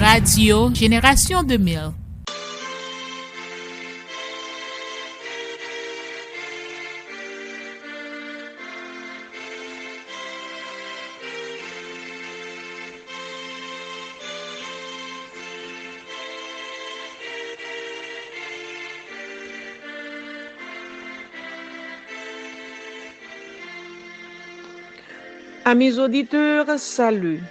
Radio Génération 2000. Amis auditeurs, salut.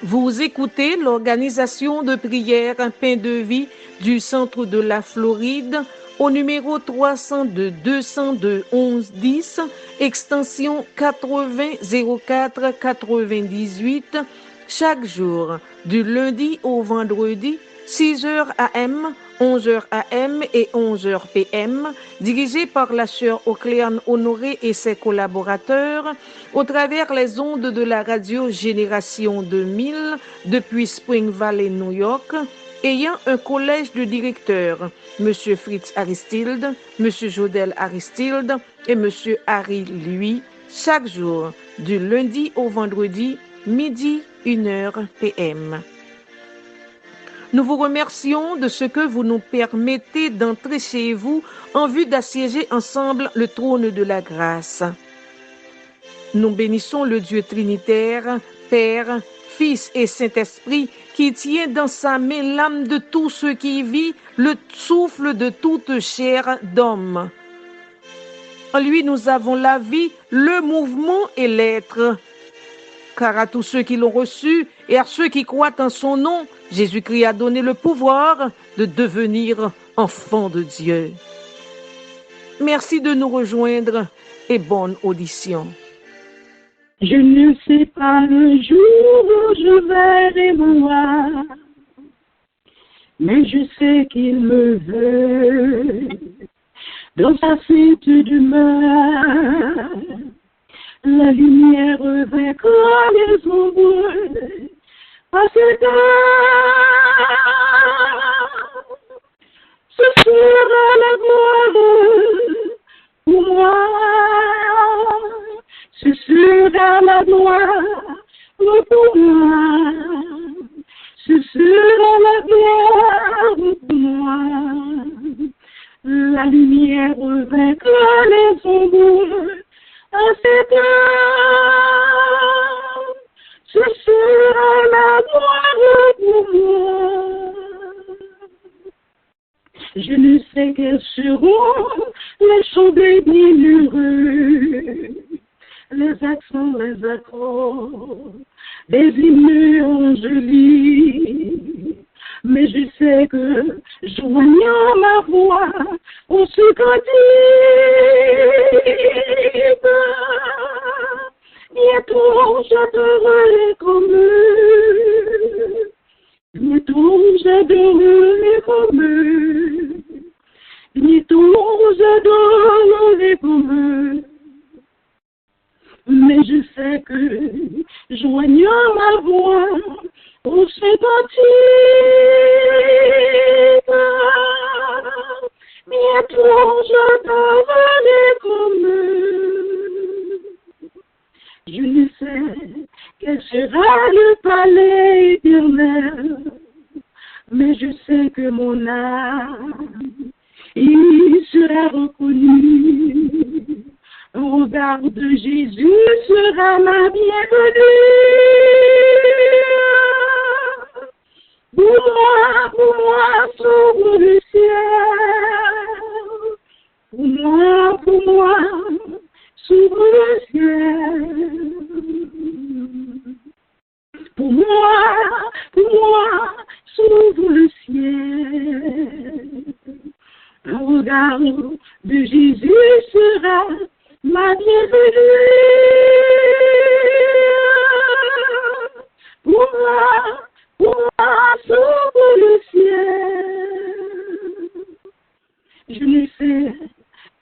Vous écoutez l'organisation de prière Pain de Vie du centre de la Floride au numéro 302 202 11 10, extension 80 04 98, chaque jour, du lundi au vendredi, 6h AM, 11h AM et 11h PM, dirigé par la sœur Ocléane Honoré et ses collaborateurs, au travers les ondes de la radio Génération 2000 depuis Spring Valley, New York, ayant un collège de directeurs, M. Fritz Aristide, M. Jodel Aristide et M. Harry Lui, chaque jour, du lundi au vendredi, midi 1h PM. Nous vous remercions de ce que vous nous permettez d'entrer chez vous en vue d'assiéger ensemble le trône de la grâce. Nous bénissons le Dieu trinitaire, Père, Fils et Saint-Esprit, qui tient dans sa main l'âme de tout ce qui vit, le souffle de toute chair d'homme. En lui, nous avons la vie, le mouvement et l'être. Car à tous ceux qui l'ont reçu et à ceux qui croient en son nom, Jésus-Christ a donné le pouvoir de devenir enfants de Dieu. Merci de nous rejoindre et bonne audition. Je ne sais pas le jour où je verrai moi, mais je sais qu'il me veut dans sa sainte demeure. La lumière vaincra les ombres à cette heure. Ce sera la gloire pour moi. Ce sera la gloire pour moi. Ce sera la gloire pour moi. La lumière vaincra les ombres à cette heure. Ce sera la gloire pour moi. Je ne sais quels seront les chants des bienheureux, les accents, les accords, des hymnes angéliques. Mais je sais que, joignant ma voix, on se cantique. Bientôt j'adorerai comme eux. Bientôt j'adorerai comme eux. Bientôt j'adorerai comme eux. Mais je sais que, joignant ma voix, on se cantique. Bientôt j'adorerai comme eux. Je ne sais quel sera le palais éternel, mais je sais que mon âme, il sera reconnu. Un regard de Jésus sera ma bienvenue. Pour moi, s'ouvre le ciel. Pour moi, s'ouvre le ciel. Pour moi, s'ouvre le ciel. Un regard de Jésus sera ma bienvenue. Pour moi, s'ouvre le ciel. Je ne sais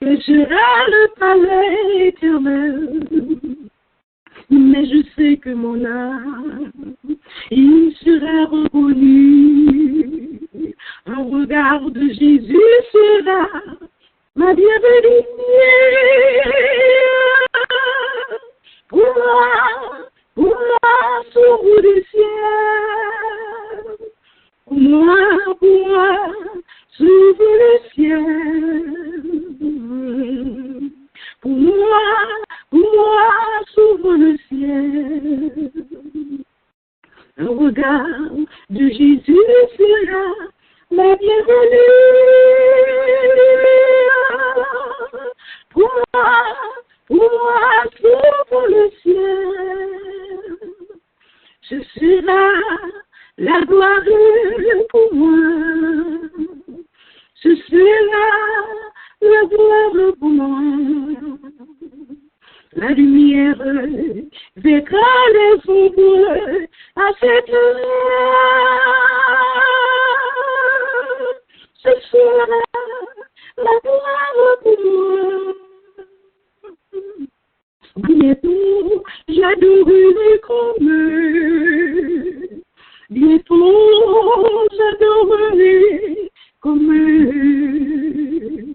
quel sera le palais éternel, mais je sais que mon âme, il sera reconnu. Un regard de Jésus sera ma bienvenue. Pour moi, s'ouvre le ciel. moi, s'ouvre le ciel. Pour moi, s'ouvre le ciel. Un regard de Jésus sera la bienvenue. Pour moi, s'ouvre le ciel. Ce sera la gloire pour moi. Ce sera la gloire pour moi. La lumière verra les ombres à cette heure. Ce sera la gloire pour moi. Bientôt, j'adorerai comme eux. Bientôt, j'adorerai comme eux.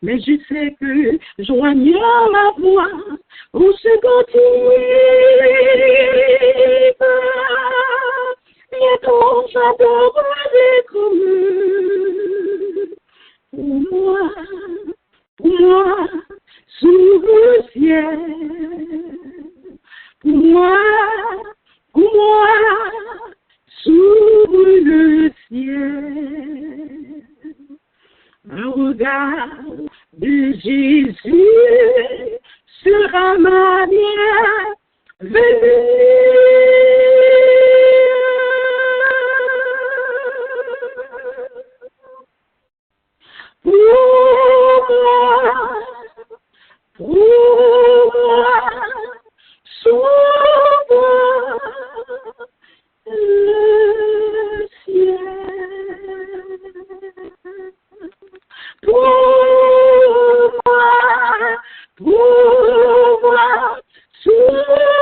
Mais je sais que, joignant ma voix au second type, bientôt, j'adorerai comme eux. Pour moi, s'ouvre le ciel. Pour moi, s'ouvre le ciel. Un regard de Jésus sera ma bienvenue. Pour moi, s'ouvre le ciel. Pour moi, s'ouvre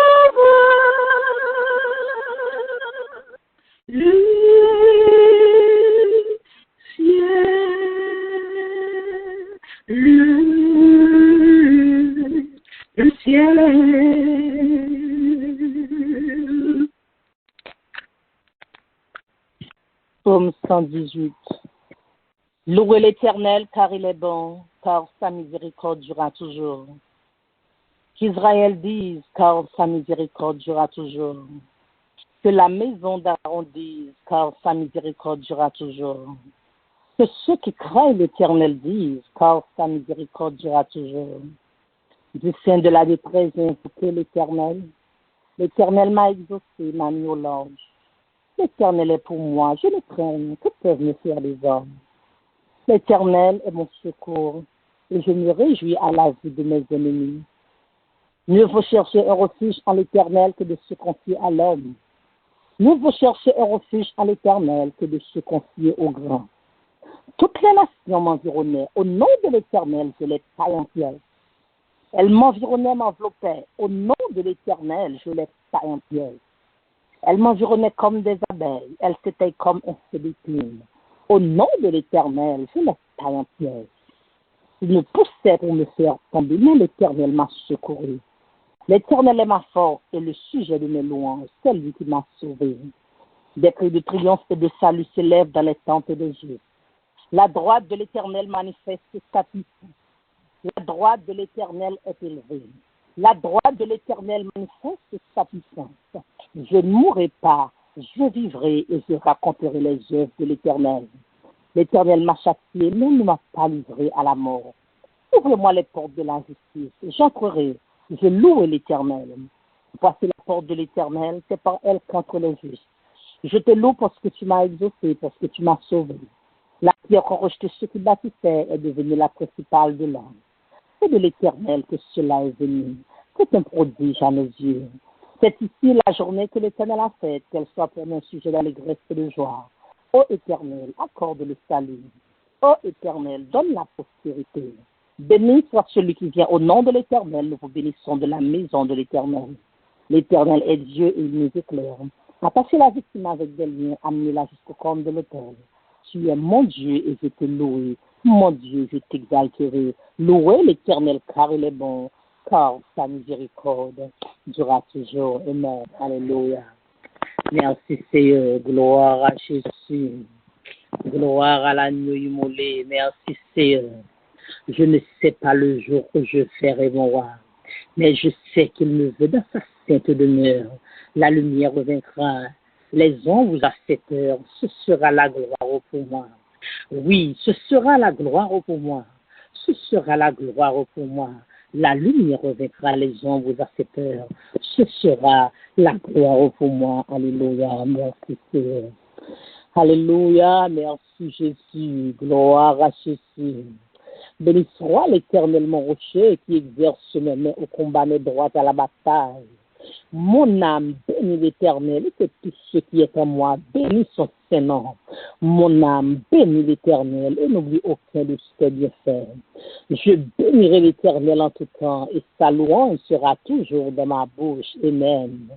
le ciel. Psaume 118. Louez l'Éternel car il est bon, car sa miséricorde durera toujours. Qu'Israël dise, car sa miséricorde durera toujours. Que la maison d'Aaron dise, car sa miséricorde durera toujours. Que ceux qui craignent l'Éternel disent, car sa miséricorde durera toujours. Du sein de la détresse, j'ai invoqué l'Éternel. L'Éternel m'a exaucé, m'a mis au large. L'Éternel est pour moi, je ne crains, que peuvent me faire les hommes? L'Éternel est mon secours, et je me réjouis à la vue de mes ennemis. Mieux vaut chercher un refuge en l'Éternel que de se confier à l'homme. Mieux vaut chercher un refuge en l'Éternel que de se confier au grand. Toutes les nations m'environnaient. Au nom de l'Éternel, je les taille en pièces. Elles m'environnaient, m'enveloppaient. Au nom de l'Éternel, je les taille en pièces. Elles m'environnaient comme des abeilles. Elles s'étaient comme un feu d'épines. Au nom de l'Éternel, je les taille en pièces. Ils me poussaient pour me faire tomber, mais l'Éternel m'a secouru. L'Éternel est ma force et le sujet de mes louanges, c'est lui qui m'a sauvé. Des cris de triomphe et de salut s'élèvent dans les tentes de Dieu. La droite de l'Éternel manifeste sa puissance. La droite de l'Éternel est élevée. La droite de l'Éternel manifeste sa puissance. Je ne mourrai pas, je vivrai et je raconterai les œuvres de l'Éternel. L'Éternel m'a châtié, mais ne m'a pas livré à la mort. Ouvre-moi les portes de la justice, j'entrerai, je louerai l'Éternel. Voici la porte de l'Éternel, c'est par elle qu'entrent les justes. Je te loue parce que tu m'as exaucé, parce que tu m'as sauvé. La pierre qu'ont rejeté ceux qui bâtissaient est devenue la principale de l'homme. C'est de l'Éternel que cela est venu. C'est un prodige à nos yeux. C'est ici la journée que l'Éternel a faite, qu'elle soit pour nous un sujet d'allégresse et de joie. Ô Éternel, accorde le salut. Ô Éternel, donne la prospérité. Béni soit celui qui vient au nom de l'Éternel. Nous vous bénissons de la maison de l'Éternel. L'Éternel est Dieu et il nous éclaire. Attachez la victime avec des liens, amenez-la jusqu'au corps de l'autel. Tu es mon Dieu et je te loue. Mon Dieu, je t'exalterai. Louez l'Éternel car il est bon, car sa miséricorde durera toujours. Amen. Alléluia. Merci Seigneur. Gloire à Jésus. Gloire à l'agneau immolé. Merci Seigneur. Je ne sais pas le jour où je ferai mon roi, mais je sais qu'il me veut dans sa sainte demeure. La lumière vaincra. Les ombres à cette heure, ce sera la gloire pour moi. Oui, ce sera la gloire pour moi. Ce sera la gloire pour moi. La lumière vaincra les ombres à cette heure. Ce sera la gloire pour moi. Alléluia. Merci Seigneur. Alléluia. Merci Jésus. Gloire à Jésus. Béni soit l'Éternel mon rocher qui exerce mes mains au combat, mes droits à la bataille. Mon âme bénit l'Éternel et que tout ce qui est en moi bénit son Saint-Nom. Mon âme bénit l'Éternel et n'oublie aucun de ses bienfaits. Je bénirai l'Éternel en tout temps et sa louange sera toujours dans ma bouche. Amen.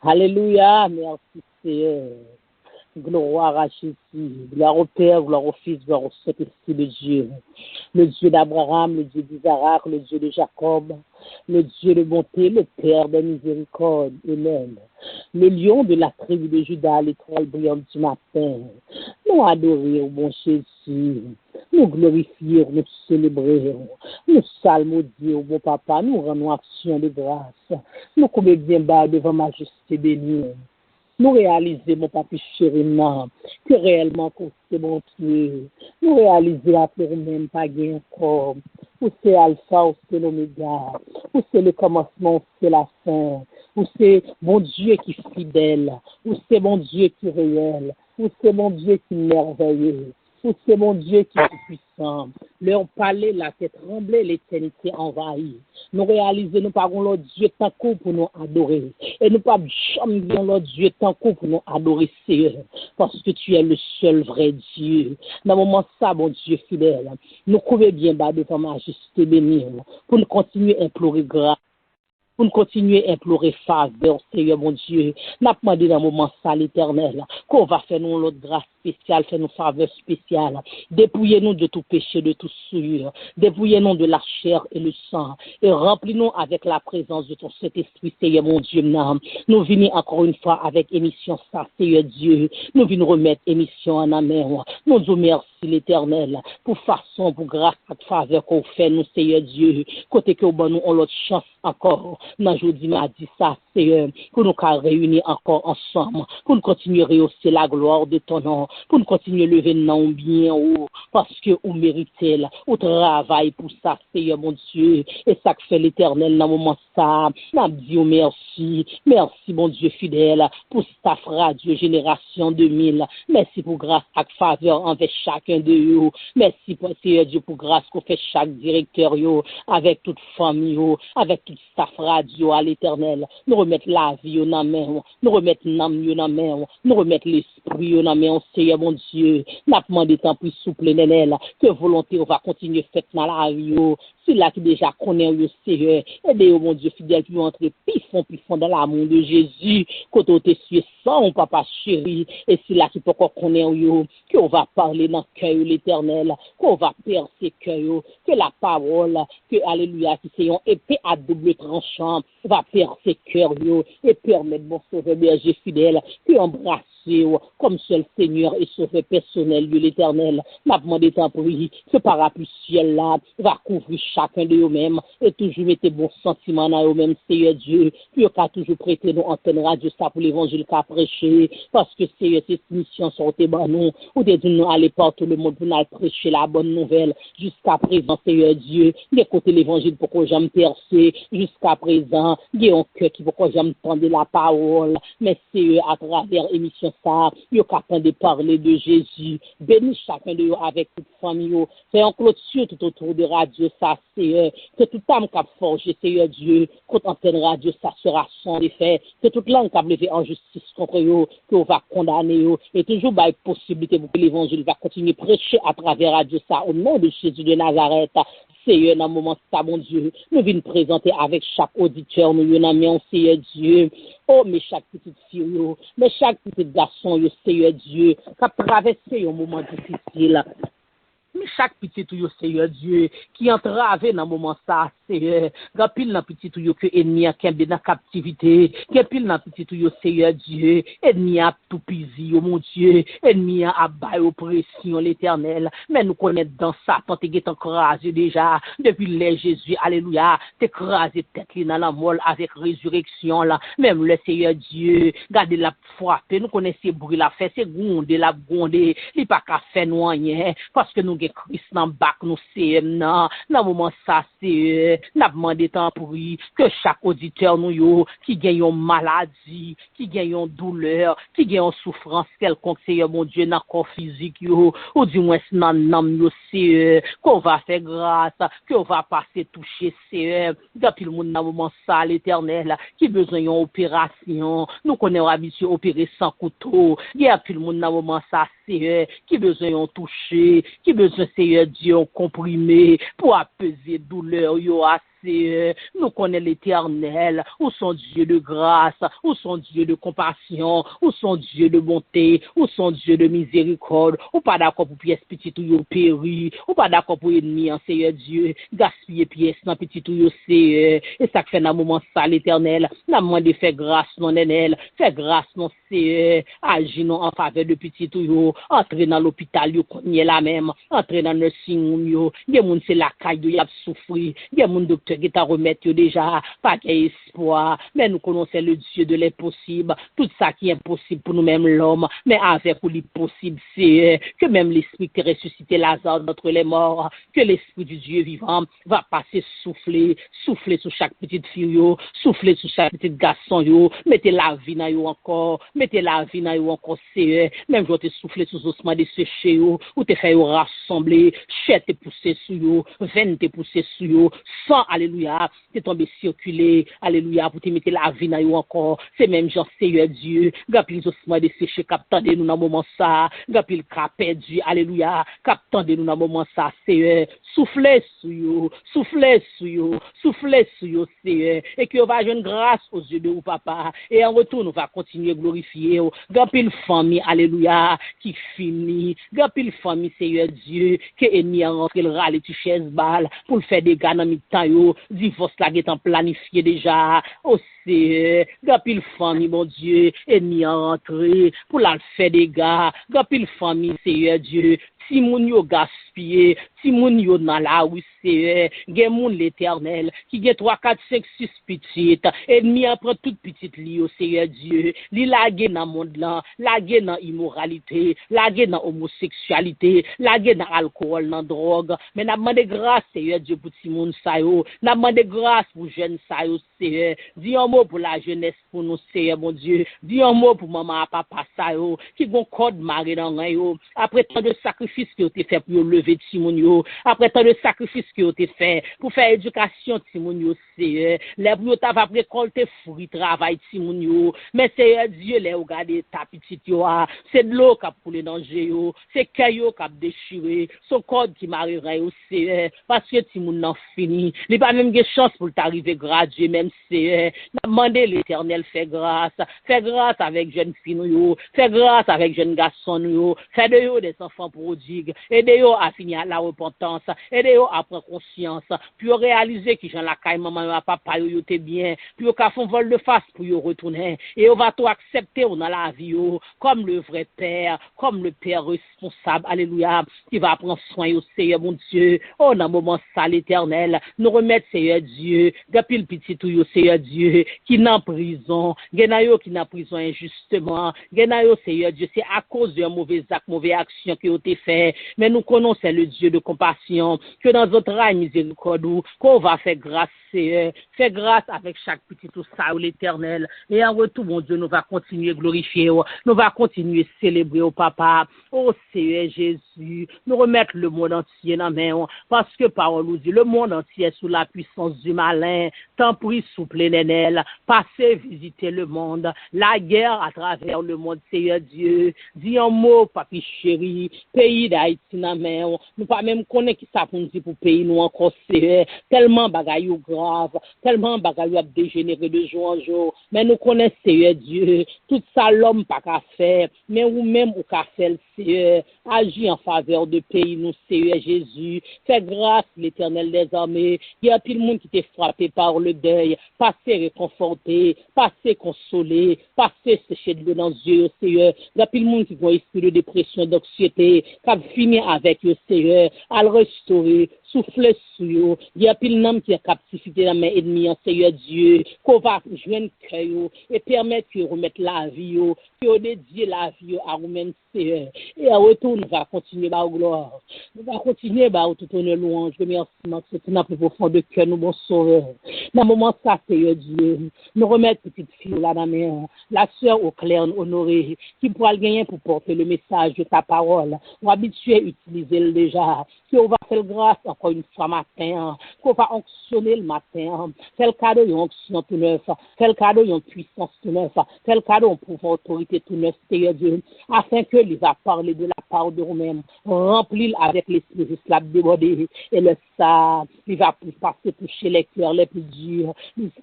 Alléluia, merci Seigneur. Gloire à Jésus, gloire au Père, gloire au Fils, gloire au Saint-Esprit de Dieu. Le Dieu d'Abraham, le Dieu d'Isaac, le Dieu de Jacob, le Dieu de bonté, le Père de miséricorde. Amen. Le lion de la tribu de Judas, l'étoile brillante du matin. Nous adorons, bon Jésus. Nous glorifions, nous célébrons. Nous salmodions, bon Papa. Nous rendons action de grâce. Nous commettons bien bas devant majesté bénie. Nous réalisons, mon papi chéri, que réellement, pour c'est mon Dieu. Nous réalisons pour nous-mêmes, pas gain encore. Où c'est Alpha, où c'est l'Oméga. Où c'est le commencement, où c'est la fin. Où c'est mon Dieu qui est fidèle. Où c'est mon Dieu qui est réel. Où c'est mon Dieu qui est merveilleux. Où c'est mon Dieu qui est puissant. Leur palais, la tête tremblée, l'éternité envahie. Nous réalisons, nous parlons l'autre Dieu tant qu'on pour nous adorer. Et nous pas jamais dire l'autre Dieu tant qu'on pour nous adorer, Seigneur. Parce que tu es le seul vrai Dieu. Dans le moment ça, mon Dieu fidèle, nous couvrir bien bas devant majesté bénie, pour nous continuer à implorer grâce. Pour nous continuer à implorer faveur, Seigneur mon Dieu. N'a pas demandé dans le moment ça, l'Éternel, qu'on va faire nous l'autre grâce spéciale, faire nous faveur spéciale. Dépouillez-nous de tout péché, de tout souillure. Dépouillez-nous de la chair et le sang. Et remplis-nous avec la présence de ton Saint-Esprit, Seigneur mon Dieu. Nous venons encore une fois avec émission ça, Seigneur Dieu. Nous venons remettre émission en amène. Nous vous merci, l'Éternel, pour façon, pour grâce et faveur qu'on fait, nous, Seigneur Dieu. Côté que nous on l'autre chance encore. Dans aujourd'hui m'a dit ça, Seigneur, pour nous réunir encore ensemble, pour nous continuer à rehausser la gloire de ton nom, pour nous continuer à lever nos noms bien haut, parce que vous méritez, au travail pour ça, Seigneur mon Dieu, et ça que fait l'Éternel dans le moment ça, nous disons merci, merci mon Dieu fidèle, pour ta radio Génération 2000, merci pour grâce et faveur envers chacun de vous, merci pour Seigneur Dieu pour grâce qu'on fait chaque directeur, avec toute famille, avec toute staff radio à l'Éternel, nous remettre la vie au main, nous remettre l'âme au main, nous remettre l'esprit au main, Seigneur mon Dieu, n'a demandé tant plus souple nénel, que volonté on va continuer faire dans la vie, c'est là qui déjà connaît le Seigneur, aidez mon Dieu fidèle qui entrer pifon dans l'amour de Jésus, côté te suit sans papa chéri, et c'est là qui peut connaître qu'on va parler dans le cœur l'Éternel, qu'on va percer cœur, que la parole, que alléluia, qui c'est une épée à double tranchant, va percer cœur et permettre mon sauveur berger fidèle, que embrasse comme seul Seigneur et sauveur personnel de l'Éternel. M'a demandé tant pour lui, ce parapluie ciel là va couvrir chacun de eux-mêmes et toujours mettre bons sentiments dans eux-mêmes, Seigneur Dieu. Puis on toujours prêter nos antennes radio ça pour l'évangile qu'a prêché, parce que Seigneur, ces missions sont tes nous, ou de nous aller partout le monde pour nous prêcher la bonne nouvelle. Jusqu'à présent, Seigneur Dieu, d'écouter l'évangile pour que j'aime percer. Jusqu'à présent, il y a un cœur qui pour que j'aime tendre la parole. Mais Seigneur, à travers l'émission ça, il y a capable de parler de Jésus. Bénis chacun de eux avec toute famille. C'est un clôture tout autour de radio ça, Seigneur. Que toute âme qui a forgé, Seigneur Dieu, contre antenne radio, ça sera sans effet. Que toute langue qui a levé en justice contre eux, qu'on va condamner eux. Et toujours, bah, possibilité pour que l'évangile va continuer à prêcher à travers radio ça, au nom de Jésus de Nazareth. Seigneur, dans le moment ça, mon Dieu, nous venons présenter avec chaque auditeur, nous venons Seigneur Dieu. Oh, mais chaque petite fille, mais chaque petit garçon, Seigneur Dieu, qui a traversé un moment difficile. Mais chaque petit tout, Seigneur Dieu, qui entrave dans le moment ça, Seigneur, gapil dans petit tout, que ennemi a kembe dans captivité, gapil dans petit tout, Seigneur Dieu, ennemi a tout pisi, mon Dieu, ennemi a abat oppression, l'Éternel, mais nous connaissons dans Satan, t'es écrasé déjà, depuis les Jésus, alléluia, t'es écrasé tête dans la molle avec résurrection, là, même le Seigneur Dieu, gardez la frappe, nous connaissons bruit la fait, c'est gondé, il pas qu'à faire nous rien, parce que nous avons Christ dans le bac, nous sommes dans le moment ça, c'est, nous avons demandé tant pour lui, que chaque auditeur nous, qui gagne une maladie, qui gagne une douleur, qui gagne une souffrance quelconque, Seigneur mon Dieu, dans le corps physique, ou du moins dans l'âme, c'est, qu'on va faire grâce, qu'on va passer toucher, c'est, depuis le monde dans le moment ça, l'Éternel, qui besoin d'une opération, nous connaissons habitué opérer sans couteau, il y a plus le monde dans le moment ça, c'est, qui besoin d'un toucher, qui besoin, Seigneur Dieu, comprimé pour apaiser douleur, nous connaissons l'Éternel, où son Dieu de grâce, où son Dieu de compassion, où son Dieu de bonté, où son Dieu de miséricorde, ou pas d'accord pour pièce petit ou péri, ou pas d'accord pour ennemi en Seigneur Dieu, gaspiller pièce dans petit ou et ça fait dans moment ça l'Éternel, n'a demandé faire grâce non elle, faire grâce non c'est agir en faveur de petit ou entrer dans l'hôpital yo connaît la même, entrer dans le nursing yo, des monde c'est la caille y a souffrir, des monde docteur qui t'a remettre déjà pas espoir, mais nous connaissons le Dieu de l'impossible, tout ça qui est impossible pour nous-mêmes l'homme, mais avec pour lui possible c'est que même l'esprit qui ressuscité Lazare d'entre les morts, que l'esprit du Dieu vivant va passer souffler sur chaque petite fille yo, souffler sur chaque petit garçon yo, mettez la vie dans yo encore, c'est même je te souffler sur ossements desséchés yo, ou te faire rassembler, chète te pousser sur yo, veine te pousser sur yo, sans alléluia, te tomber circuler, alléluia, pour te mettre la vie dans yo encore, c'est même Jean Seigneur Dieu, gapil ossements desséchés captant de nous dans moment ça, gapil ka perdu, alléluia, captant de nous dans moment ça, Seigneur, soufflez sur yo, Seigneur, et que va jeune grâce aux yeux de vous papa, et en retour nous va continuer à glorifier, gapil famille, alléluia, qui finit, gapil famille, Seigneur Dieu, que ennemi a rentré le râle tu chaise balle, pour le faire des gars dans mi-temps yo, divorce la est en planifié déjà, aussi, gapil famille, mon Dieu, ennemi a rentré, pour la faire des gars, gapil famille, Seigneur Dieu, si moun yo gaspillé, si moun yo dans la rue, c'est gen moun l'Éternel, qui gen 3, 4, 5, 6 petites, ennemi apprend toute petite li au Seigneur Dieu, li lage dans monde là, lage dans immoralité, lage dans homosexualité, lage dans alcool, dans drogue, mais n'a demandé grâce Seigneur Dieu pour ti moun sa yo, n'a demandé grâce pour jeune sa yo, Seigneur, dis un mot pour la jeunesse pour nous Seigneur mon Dieu, dis un mot pour maman papa sa yo, qui gon code maré dans yo, après tant de sacrifices qui ont été fait pour lever Timon yo, après tant de sacrifices qui ont été fait pour faire éducation Timon yo, c'est les pour t'a va récolter fruit travail Timon yo, mais c'est Dieu les regarder ta petite yo, c'est de l'eau qui a coulé dans yo, c'est caillou qui a déchiré, son code qui m'arriverait yo, c'est parce que Timon n'en fini, il pas même de chance pour t'arriver gradué même c'est demander l'Éternel fait grâce avec jeune fille yo, fait grâce avec jeune garçon yo, fait de yo des enfants prodigue, aidez-vous à finir la repentance, aidez-vous à prendre conscience, puis réaliser que Jean la caille maman et papa yo était bien, puis au font vol de face pour y retourner, et on va tout accepter dans la vie comme le vrai père, comme le père responsable, alléluia, qui va prendre soin au Seigneur mon Dieu, oh dans moment ça l'Éternel, nous remettre Seigneur Dieu, gapil petit tout yo Seigneur Dieu, qui n'a prison, genayo qui n'a prison injustement, genayo Seigneur Dieu, c'est à cause d'un mauvais acte, mauvaise action qui ont été fait, mais nous connaissons le Dieu de compassion, que dans notre rail miséricorde, qu'on va faire grâce, faire grâce avec chaque petit tout ça, l'Éternel, et en retour, mon Dieu, nous va continuer à glorifier, nous va continuer à célébrer au papa, oh Seigneur Jésus, nous remettre le monde entier dans la main, parce que parole nous dit, le monde entier est sous la puissance du malin, tant pris souple l'énel, passez visiter le monde, la guerre à travers le monde, Seigneur Dieu, dis un mot, papi chéri, pays pays d'Haïti, mais nous pas même connaître qui ça pour nous dire pour pays nous encore c'est tellement bagaille grave, tellement bagaille a dégénéré de jour en jour, mais nous connaissons Seigneur Dieu, tout ça l'homme pas qu'à faire, mais ou même ou qu'à faire Seigneur, agir en faveur de pays nous Seigneur Jésus, fais grâce l'Éternel des armées, il y a tout le monde qui t'est frappé par le deuil, passer réconforté, passer consolé, passer séché de l'eau dans les yeux Seigneur, il y a tout le monde qui voit esprit de dépression, d'anxiété, qui a fini avec le Seigneur, à le restaurer, souffler sur eux. Il y a pile d'hommes qui est captivité dans mes ennemis, en Seigneur Dieu, qu'on va joindre cœur et permettre que remettre la vie, que dédier la vie à vous-même, Seigneur. Et à retour, nous va continuer par gloire. Nous va continuer par tout honneur louange. Remerciement, c'est un plus profond de cœur, nous bon sauveur. Dans le moment ça, Seigneur Dieu, nous remettre petite fille là dans main, la sœur au clair honorée, qui pourra le gagner pour porter le message de ta parole. On va habituer à utiliser le déjà. Si on va faire grâce encore une fois matin, qu'on va onctionner le matin, tel cadeau une onction tout neuf, tel cadeau une puissance tout neuf, tel cadeau un pouvoir autorité tout neuf, Seigneur Dieu, afin que les va parler de la part de vous-même, remplir avec l'esprit juste la débordé, et le ça, il va passer toucher les cœurs les plus durs,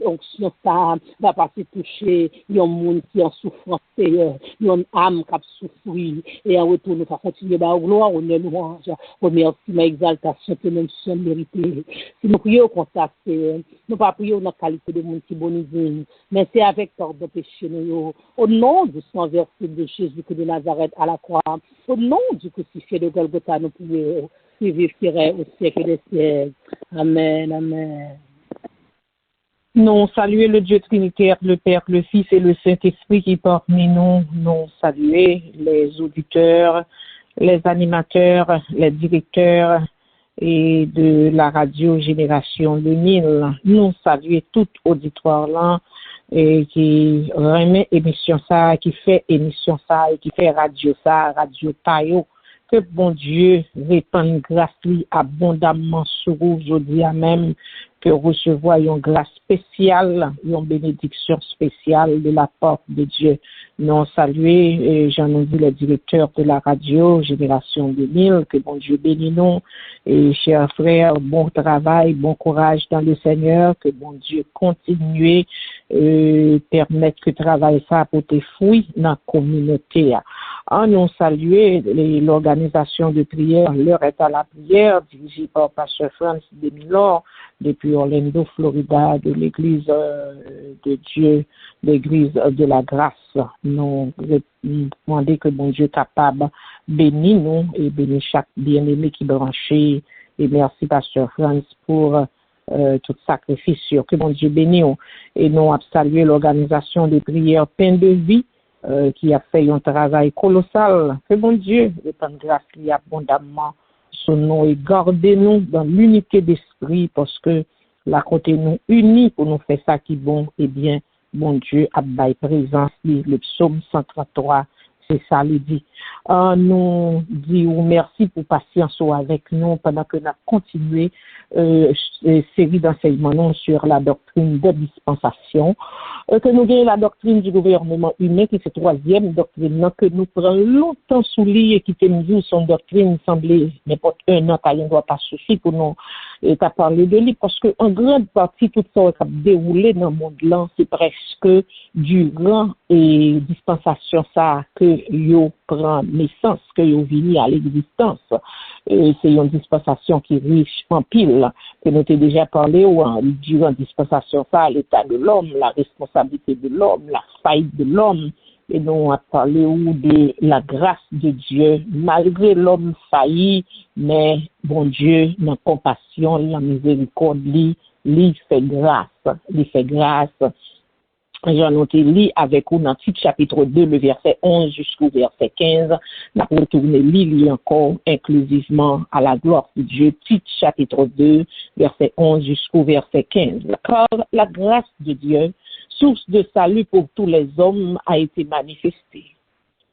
l'onction ça, va passer toucher, il y a un monde qui est en souffrance, Seigneur, il y a une âme qui a souffert, et en retour, nous va continuer par gloire, honneur, louange, remerciement, exaltation, que nous sommes mérités. Si nous prions comme ça, c'est, nous pas prions dans la qualité de monde qui bonise, mais c'est avec pardon de péché nous. Au nom du sang versé de Jésus de Nazareth à la croix, au nom du crucifié de Golgotha, nous prions, qui vivrait au siècle des siècles. Amen, amen. Nous saluer le Dieu Trinitaire, le Père, le Fils et le Saint-Esprit qui parmi nous, nous saluer les auditeurs, les animateurs, les directeurs et de la radio Génération 2000. Nous saluer tout auditoire là et qui remet émission ça, qui fait émission ça et qui fait radio ça, radio Tayo. Que bon Dieu répande grâce lui abondamment sur vous aujourd'hui à même, que recevoir une grâce spéciale, une bénédiction spéciale de la part de Dieu. Nous saluer, j'en ai dit le directeur de la radio Génération 2000, que bon Dieu bénisse nous, et chers frères, bon travail, bon courage dans le Seigneur, que bon Dieu continue permettre que travail ça apporte fruit dans la communauté. Nous saluer l'organisation de prière, l'heure est à la prière, dirigée par Pasteur Francis Demilor, depuis Orlando, Florida, de l'église de Dieu, l'église de la grâce. Nous demandons que bon Dieu capable bénir nous et bénir chaque bien-aimé qui branché. Et merci Pasteur Francis pour tout sacrifice que bon Dieu bénisse. Et nous avons salué l'organisation de prière Pain de vie, qui a fait un travail colossal. Que bon Dieu répande grâce lui abondamment sur nous et gardez-nous dans l'unité d'esprit parce que la côté nous unis pour nous faire ça qui est bon et bien, bon Dieu a bail présence, le psaume 133, c'est ça lui dit. Nous disons merci pour patience avec nous pendant que nous avons continué série d'enseignements sur la doctrine de dispensation, que nous gagnons la doctrine du gouvernement humain, qui est la troisième doctrine, que nous prenons longtemps sous lit et qui nous son doctrine semblait n'importe un an, car il ne doit pas suffire pour nous parler de lui, parce que en grande partie, tout ça qui a déroulé dans le monde là, c'est presque durant et dispensation ça que yo prend naissance, que yo vini à l'existence. C'est une dispensation qui est riche en pile, que nous avons déjà parlé, durant dispensation ça, l'état de l'homme, la responsabilité de l'homme, la faillite de l'homme, et nous avons parlé de la grâce de Dieu, malgré l'homme failli, mais bon Dieu, dans la compassion, la miséricorde, lui fait grâce. J'en ai lu avec vous dans le chapitre 2, le verset 11 jusqu'au verset 15. Nous avons retourné lire encore inclusivement à la gloire de Dieu, petit chapitre 2, verset 11 jusqu'au verset 15. Car la grâce de Dieu, source de salut pour tous les hommes, a été manifestée.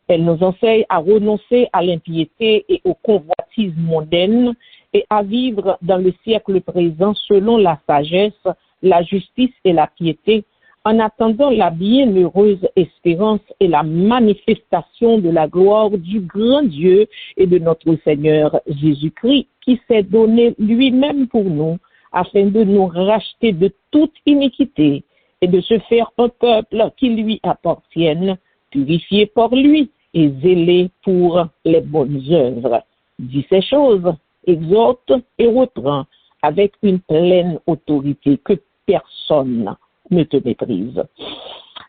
Elle nous enseigne à renoncer à l'impiété et aux convoitises mondaines et à vivre dans le siècle présent selon la sagesse, la justice et la piété, en attendant la bienheureuse espérance et la manifestation de la gloire du grand Dieu et de notre Seigneur Jésus-Christ, qui s'est donné lui-même pour nous, afin de nous racheter de toute iniquité et de se faire un peuple qui lui appartienne, purifié par lui et zélé pour les bonnes œuvres. Dit ces choses, exhorte et reprend avec une pleine autorité que personne ne te méprise.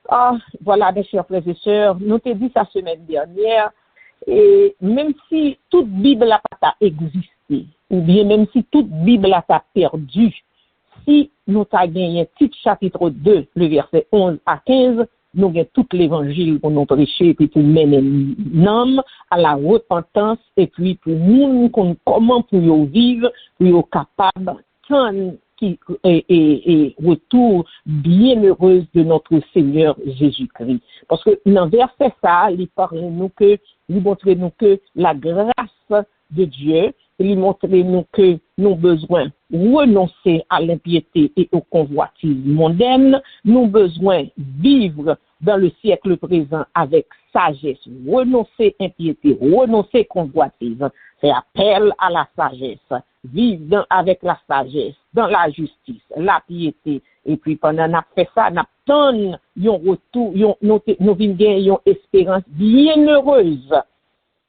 Ah, voilà, mes chers frères et sœurs, nous t'ai dit ça semaine dernière, et même si toute Bible n'a pas existé, ou bien même si toute Bible a perdu, si nous avons gagné Tite chapitre 2, le verset 11 à 15, nous avons tout l'évangile pour nous prêcher, puis pour mener l'homme à la repentance, et puis pour nous, comment pour vivre, pour capable qui est retour bienheureux de notre Seigneur Jésus-Christ. Parce que dans verset ça, il montre nous que la grâce de Dieu, il montre nous que nous avons besoin de renoncer à l'impiété et aux convoitises mondaines, nous avons besoin de vivre dans le siècle présent avec sagesse, renoncer à l'impiété, renoncer à la convoitise, c'est appel à la sagesse, vivre avec la sagesse, dans la justice, la piété, et puis pendant qu'on fait ça, nous attendons un retour, nous vivons une espérance bienheureuse.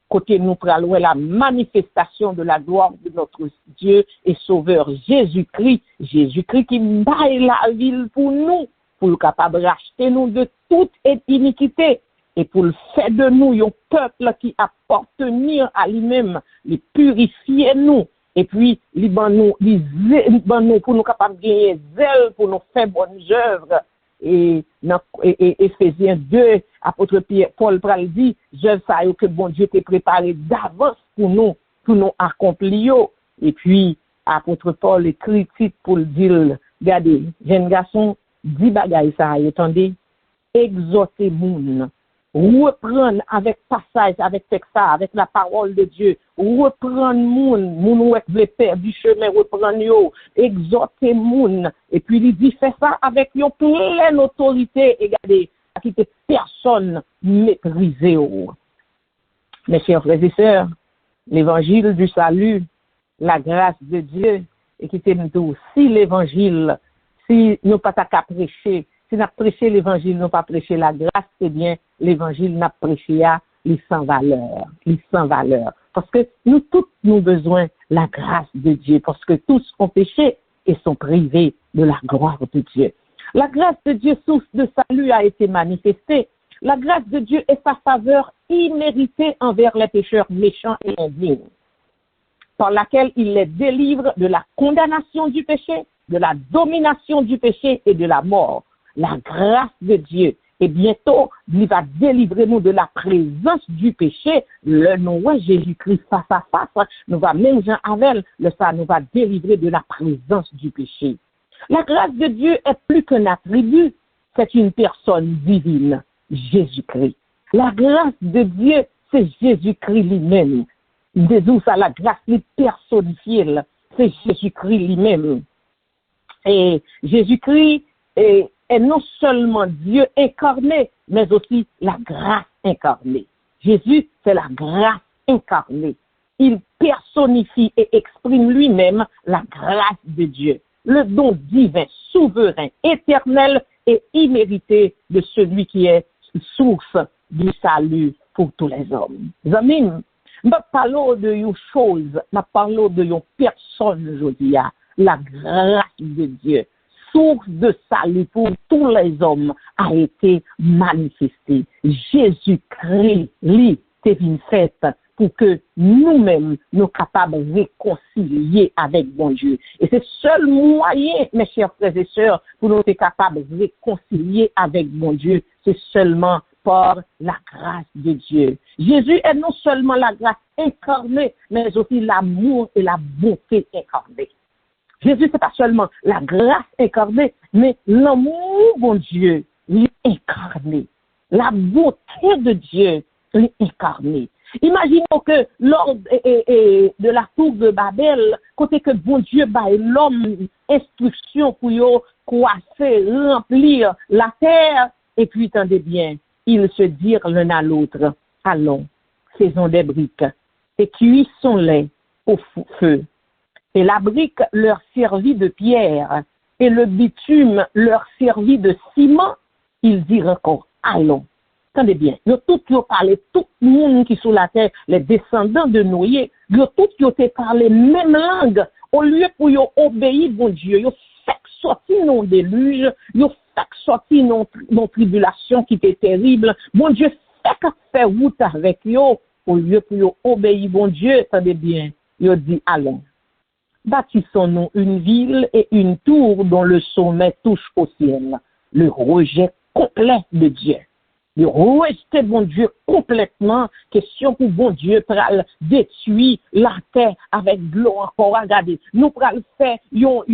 Côté nous prenons la manifestation de la gloire de notre Dieu et Sauveur Jésus-Christ qui baille la ville pour nous, pour le capable de racheter nous de toute iniquité et pour le faire de nous un peuple qui appartient à lui-même, les purifier nous et puis les nous pour nous capables de gagner zèle pour nous faire bonnes œuvres. Et dans Éphésiens 2, apôtre Paul pral dit, je sais que bon Dieu t'a préparé d'avance pour nous accomplir. Et puis, apôtre Paul écrit pour le dire, regardez, jeune garçon, 10 bagailles ça, attendez, exhortez moun, reprendre avec passage, avec texte, avec la parole de Dieu, reprendre moun ou veut perdre du chemin, reprendre yo, exhorter moun, et puis il dit, fait ça avec une pleine autorité, et regardez, à qui personne méprisé. Mes chers frères et sœurs, l'évangile du salut, la grâce de Dieu, et qui t'aime tout, si l'évangile, si nous pas qu'à prêcher, si nous prêché l'évangile, nous pas prêché la grâce, eh bien, l'évangile n'a prêché à les sans valeur. Parce que nous tous, nous besoin la grâce de Dieu, parce que tous ont péché et sont privés de la gloire de Dieu. La grâce de Dieu, source de salut, a été manifestée. La grâce de Dieu est sa faveur imméritée envers les pécheurs méchants et indignes, par laquelle il les délivre de la condamnation du péché, de la domination du péché et de la mort. La grâce de Dieu, et bientôt, il va délivrer nous de la présence du péché. Le nom de Jésus-Christ face à face, nous va même Jean Avel, ça nous va délivrer de la présence du péché. La grâce de Dieu est plus qu'un attribut, c'est une personne divine, Jésus-Christ. La grâce de Dieu, c'est Jésus-Christ lui-même. Disons ça, la grâce personnifiée, c'est Jésus-Christ lui-même. Et Jésus-Christ est non seulement Dieu incarné, mais aussi la grâce incarnée. Jésus, c'est la grâce incarnée. Il personnifie et exprime lui-même la grâce de Dieu, le don divin, souverain, éternel et immérité de celui qui est source du salut pour tous les hommes. Amis, je parle de une chose, je parle de une personne aujourd'hui, la grâce de Dieu, source de salut pour tous les hommes, a été manifestée. Jésus-Christ, lui, c'est une fête pour que nous-mêmes, nous capables de réconcilier avec bon Dieu. Et c'est seul moyen, mes chers frères et sœurs, pour nous être capables de réconcilier avec bon Dieu, c'est seulement par la grâce de Dieu. Jésus est non seulement la grâce incarnée, mais aussi l'amour et la bonté incarnée. Jésus, c'est pas seulement la grâce incarnée, mais l'amour, bon Dieu, l'incarné. La beauté de Dieu, l'incarné. Imaginons que lors de la tour de Babel, côté que bon Dieu baille l'homme instruction pour croisser, remplir la terre, et puis, tendez bien, ils se dirent l'un à l'autre, allons, faisons des briques, et cuissons-les au feu. Et la brique leur servit de pierre, et le bitume leur servit de ciment, ils dirent encore, allons. Attendez bien, yo parlé, tout le monde qui sous la terre, les descendants de Noé, yo parlé même langue, au lieu pour yo obéir bon Dieu, yo fait sortir non déluge, yo fait sortir non tribulation qui était terrible, bon Dieu fait route avec yo, au lieu pour yo obéir bon Dieu, attendez bien, yo dit allons. Bâtissons-nous une ville et une tour dont le sommet touche au ciel. Le rejet complet de Dieu. Le rejeter bon Dieu complètement. Question pour bon Dieu pral détruire la terre avec de l'eau encore. Regardez, nous pral faire yon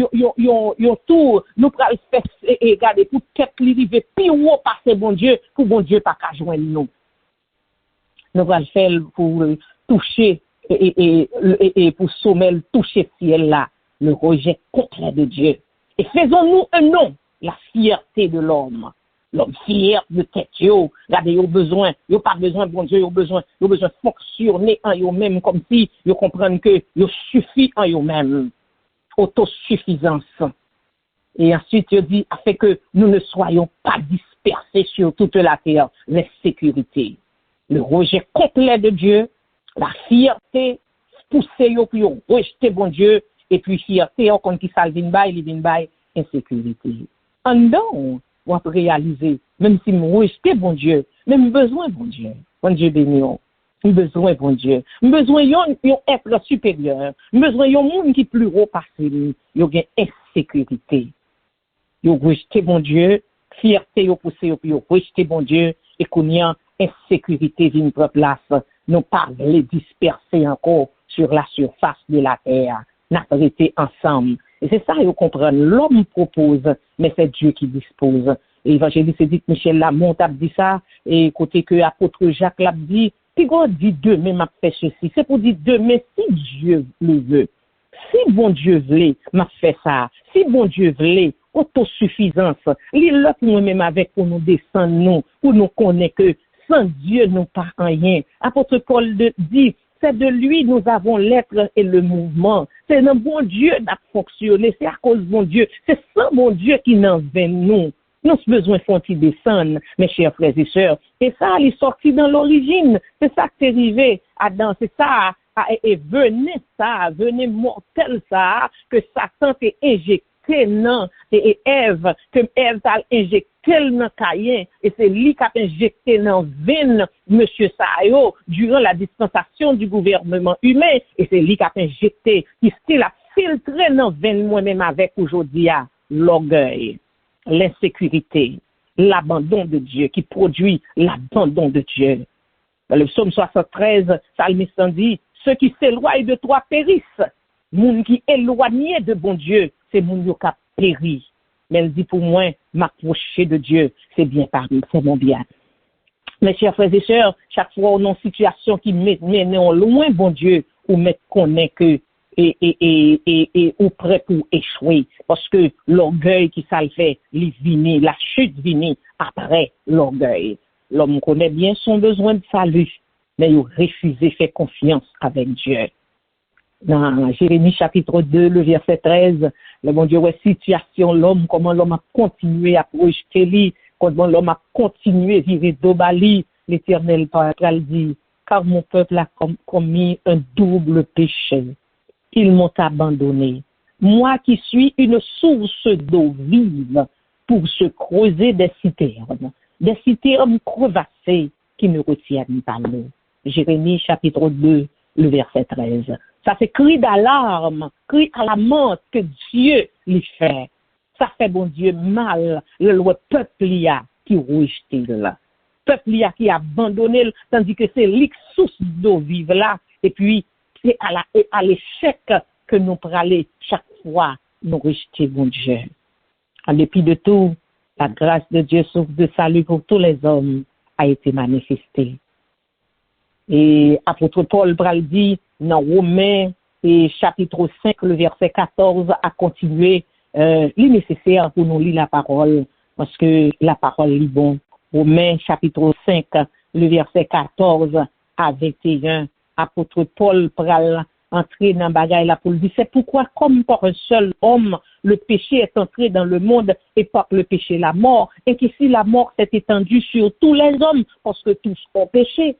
tour. Nous pral faire et regardez pour tête rive plus haut passer bon Dieu pour bon Dieu pas qu'à joindre nous. Nous pral faire pour toucher et pour sommet toucher ciel là, le rejet complet de Dieu. Et faisons-nous un nom, la fierté de l'homme. L'homme fier de tête, regardez, yo pas besoin, bon Dieu, yo besoin fonctionner en yo même comme si yo comprennent que yo suffit en yo même. Autosuffisance. Et ensuite, yo dit, afin que nous ne soyons pas dispersés sur toute la terre, l'insécurité. Le rejet complet de Dieu, la fierté, pousser yo pour yo rejeter bon Dieu, et puis fierté, on compte qui salvin bay, insécurité. En dedans, on peut réaliser, même si nous rejetons bon Dieu, même besoin bon Dieu béni, besoin bon Dieu, besoin yon être supérieur, besoin yon monde qui plus haut passé, yon gen insécurité. Yon rejeté bon Dieu, fierté yon poussé yon rejeté bon Dieu, et qu'on y a insécurité vient prendre place, nous parler disperser encore sur la surface de la terre, n'a pas été ensemble. Et c'est ça, vous comprenez. L'homme propose, mais c'est Dieu qui dispose. Et l'évangéliste dit que Michel Lamont a dit ça, et côté que l'apôtre Jacques l'a dit, puis God dit demain m'a fait ceci. C'est pour dire demain si Dieu le veut. Si bon Dieu veut, m'a fait ça. Si bon Dieu veut, autosuffisance. L'autre nous-mêmes avec pour nous descendre, nous, pour nous connaître que sans Dieu, nous pas rien. Apôtre Paul dit, c'est de lui nous avons l'être et le mouvement. C'est un bon Dieu d'être fonctionné. C'est à cause de bon Dieu. C'est sans bon Dieu qui n'en vient nous. Nous avons besoin de descendre, mes chers frères et sœurs. Et ça, il est sorti dans l'origine. C'est ça qui est arrivé. Adam, c'est ça. Et venez mortel ça, que Satan t'est injecté non, et Ève, que Ève t'a injecté dans Caïn, et c'est lui qui a injecté dans veine monsieur Sayo durant la dispensation du gouvernement humain, et c'est lui qui a injecté, qui a filtré dans veine moi-même avec aujourd'hui l'orgueil, l'insécurité, l'abandon de Dieu, qui produit l'abandon de Dieu. Dans le psaume 73, Psalmiste dit, ceux qui s'éloignent de toi périssent. Moun qui éloigné de bon Dieu, c'est moun yo ka péri. Mais elle dit pour moi, m'approcher de Dieu, c'est bien parmi, c'est mon bien. Mes chers frères et sœurs, chaque fois on a une situation qui mène en loin bon Dieu, ou met connaît que et ou prêt pour échouer. Parce que l'orgueil qui ça le fait, la chute vini après l'orgueil. L'homme connaît bien son besoin de salut, mais il refuse de faire confiance avec Dieu. Dans Jérémie chapitre 2, le verset 13, le bon Dieu, ouais, situation, l'homme, comment l'homme a continué à projeter lui, comment l'homme a continué à vivre d'Obali, l'Éternel parle dit, car mon peuple a commis un double péché. Ils m'ont abandonné. Moi qui suis une source d'eau vive pour se creuser des citernes crevassées qui me retiennent par l'eau. Jérémie chapitre 2, le verset 13. Ça c'est cri d'alarme, cri à la mort que Dieu lui fait. Ça fait bon Dieu mal, le peuple qui rejette là. Peuple qui a abandonné, tandis que c'est l'ex-source d'eau vive là, et puis c'est à l'échec que nous prenons chaque fois, nous rejetons bon Dieu. En dépit de tout, la grâce de Dieu source de salut pour tous les hommes a été manifestée. Et apôtre Paul dit dans Romains et chapitre 5, le verset 14, a continué il est nécessaire pour nous lire la parole, parce que la parole est bon. Romains chapitre 5, le verset 14 à 21, apôtre Paul pral entrer dans bagaille là pour le dire, c'est pourquoi comme par un seul homme, le péché est entré dans le monde et par le péché la mort, et qu'ici la mort s'est étendue sur tous les hommes parce que tous ont péché.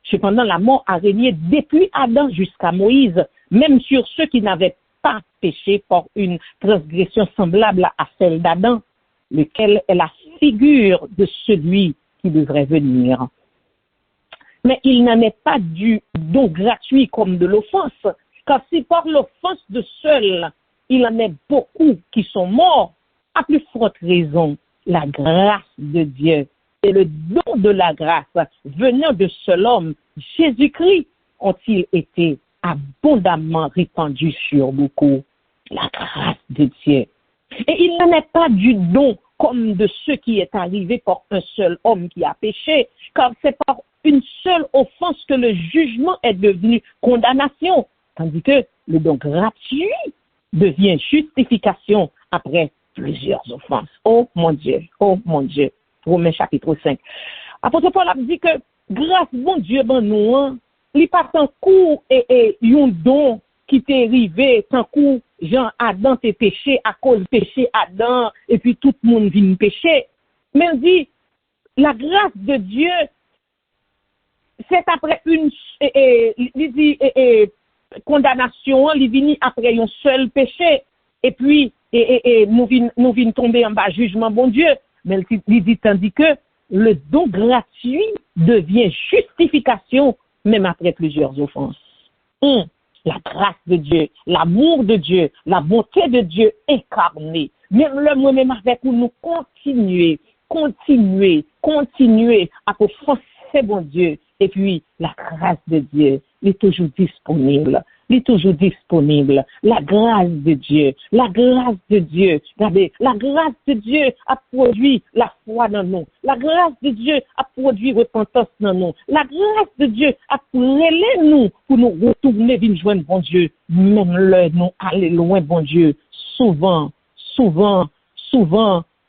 Cependant, la mort a régné depuis Adam jusqu'à Moïse, même sur ceux qui n'avaient pas péché par une transgression semblable à celle d'Adam, lequel est la figure de celui qui devrait venir. Mais il n'en est pas du don gratuit comme de l'offense, car si par l'offense de seul, il en est beaucoup qui sont morts, à plus forte raison, la grâce de Dieu et le don de la grâce venant de seul homme, Jésus-Christ, ont-ils été abondamment répandus sur beaucoup. La grâce de Dieu. Et il n'en est pas du don comme de ce qui est arrivé par un seul homme qui a péché, car c'est par une seule offense que le jugement est devenu condamnation, tandis que le don gratuit devient justification après plusieurs offenses. Oh mon Dieu, Romains chapitre 5. Apôtre Paul a dit que grâce bon Dieu ben nous, il pas tant coup et un don qui t'est arrivé, tant coup Jean Adam t'est péché à cause péché Adam et puis tout le monde vient pécher. Mais il dit la grâce de Dieu c'est après une condamnation, il vient après un seul péché et puis nous vient tomber en bas jugement bon Dieu. Mais il dit tandis que le don gratuit devient justification même après plusieurs offenses. La grâce de Dieu, l'amour de Dieu, la bonté de Dieu incarnée. Même le moi-même avec nous continuer à forcer bon Dieu. Et puis, la grâce de Dieu, elle est toujours disponible. La grâce de Dieu. Regardez, la grâce de Dieu a produit la foi dans nous. La grâce de Dieu a produit repentance dans nous. La grâce de Dieu a relé nous pour nous retourner vers joindre bon Dieu. Même là, nous aller loin, bon Dieu. Souvent,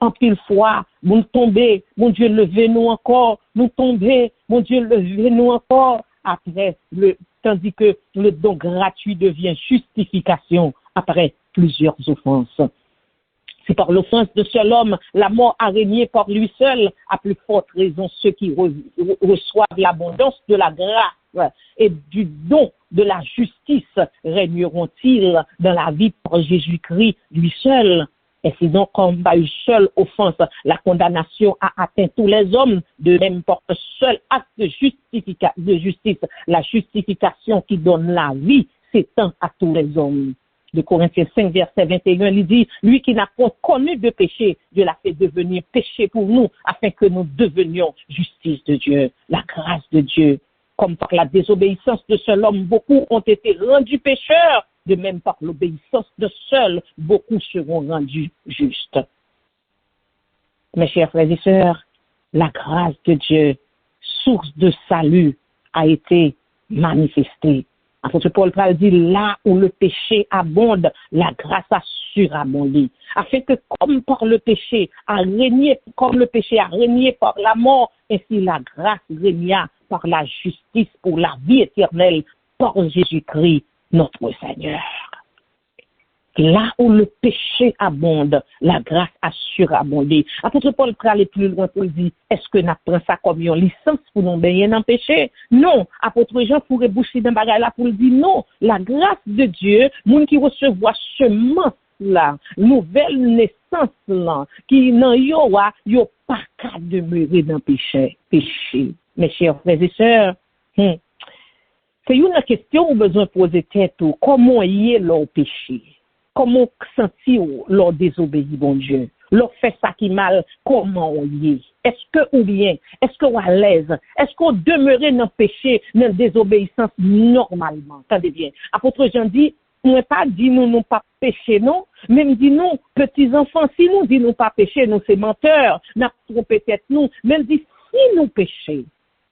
en pile fois, nous tomber, mon Dieu, levez-nous encore, nous tomber, mon Dieu, levez-nous encore. Après, tandis que le don gratuit devient justification après plusieurs offenses. C'est par l'offense de seul homme, la mort a régné par lui seul, à plus forte raison ceux qui reçoivent l'abondance de la grâce et du don de la justice régneront-ils dans la vie par Jésus-Christ lui seul. Et c'est donc comme par une seule offense, la condamnation a atteint tous les hommes, de même par un seul acte de justice, la justification qui donne la vie s'étend à tous les hommes. De Corinthiens 5, verset 21, il dit, lui qui n'a pas connu de péché, Dieu l'a fait devenir péché pour nous, afin que nous devenions justice de Dieu, la grâce de Dieu. Comme par la désobéissance de seul homme, beaucoup ont été rendus pécheurs. De même par l'obéissance de seul, beaucoup seront rendus justes. Mes chers frères et sœurs, la grâce de Dieu, source de salut, a été manifestée. Apôtre Paul dit, là où le péché abonde, la grâce a surabondé. Afin que comme le péché a régné par la mort, ainsi la grâce régna par la justice pour la vie éternelle par Jésus-Christ, notre Seigneur. Là où le péché abonde, la grâce a surabondé. Apôtre Paul peut aller plus loin pour dire, est-ce que nous prenons ça comme une licence pour nous baigner dans le péché? Non. Apôtre Jean pourrait boucher dans bagage là pour dire non. La grâce de Dieu, moun qui recevoir semence là, nouvelle naissance là, qui n'en yo pas qu'à demeurer dans le péché. Mes chers frères et sœurs, c'est une question où besoin de poser tête. Comment y est leur péché? Comment sentir leur désobéir, bon Dieu? Leur fait ça qui mal, comment on y est? Est-ce qu'on est à l'aise? Est-ce qu'on demeure dans le péché, dans la désobéissance normalement? Attendez bien. Apôtre Jean dit, on n'est pas dit nous non pas péché, non? Même dit non, petits enfants, si nous dit nous pas péché, nous c'est menteurs, n'a peut-être nous. Même dit si nous péchons,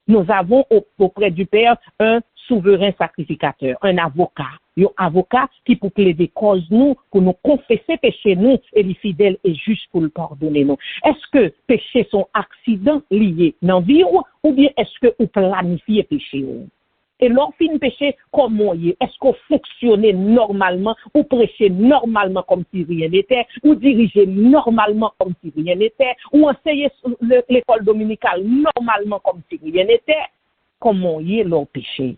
nous avons auprès du Père un souverain sacrificateur, un avocat qui pour plaider cause nous, pour nous confesser péché nous, et les fidèles et juste pour le pardonner nous. Est-ce que péché sont accidents liés dans la vie ou bien est-ce que vous planifiez péché? Et lorsqu'il péché, comment y est? Est-ce qu'on fonctionnait normalement, ou prêchez normalement comme si rien n'était, ou dirigez normalement comme si rien n'était, ou enseignez l'école dominicale normalement comme si rien n'était? Comment y est leur péché?